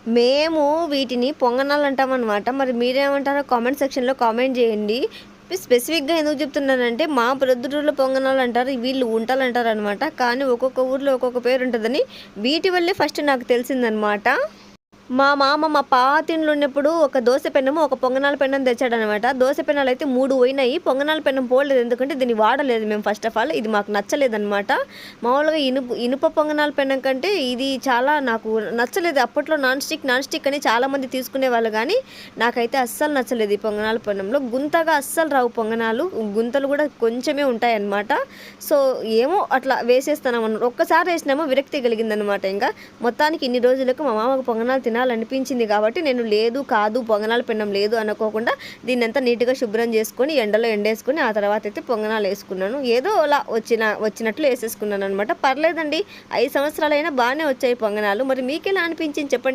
మేము వీటిని పొంగనాలు అంటామనమాట. మరి మీరేమంటారో కామెంట్ సెక్షన్‌లో కామెంట్ చేయండి. స్పెసిఫిక్‌గా ఎందుకు చెప్తున్నానంటే మా ప్రొద్దుటూరులో పొంగనాలు అంటారు. వీళ్ళు ఉంటలు అంటారనమాట. కానీ ఒక్కొక్క ఊర్లో ఒక్కొక్క పేరుంటదని వీటి వల్లే ఫస్ట్ నాకు తెలిసిందనమాట. మా మామ మా పాతింట్లో ఉన్నప్పుడు ఒక దోస పెన్నము, ఒక పొంగనాల పెన్నం తెచ్చాడనమాట. దోస పెన్నాలయితే 3 పోయినాయి. పొంగనాల పెన్నం పోలేదు. ఎందుకంటే దీన్ని వాడలేదు మేము ఫస్ట్ ఆఫ్ ఆల్. ఇది మాకు నచ్చలేదనమాట. మామూలుగా ఇనుప పొంగనాల పెన్నం కంటే ఇది చాలా నాకు నచ్చలేదు. అప్పట్లో నాన్ స్టిక్ అని చాలామంది తీసుకునేవాళ్ళు కానీ నాకైతే అస్సలు నచ్చలేదు. ఈ పొంగనాల పెన్నంలో గుంతగా అస్సలు రావు పొంగనాలు. గుంతలు కూడా కొంచెమే ఉంటాయన్నమాట. సో ఏమో అట్లా వేసేస్తామన్నారు. ఒక్కసారి వేసినామో విరక్తి కలిగిందనమాట. ఇంకా మొత్తానికి ఇన్ని రోజులకు మా మామకు పొంగనాలు తినాలనిపించింది కాబట్టి నేను కాదు పొంగనాల పెన్నం లేదు అనుకోకుండా దీన్నంతా నీట్గా శుభ్రం చేసుకొని ఎండలో ఎండేసుకొని ఆ తర్వాత అయితే పొంగనాలు వేసుకున్నాను. ఏదో అలా వచ్చినట్లు వేసేసుకున్నాను అనమాట. పర్లేదండి, 5 సంవత్సరాలైనా బాగానే వచ్చాయి పొంగనాలు. మరి మీకెలా అనిపించింది చెప్పండి.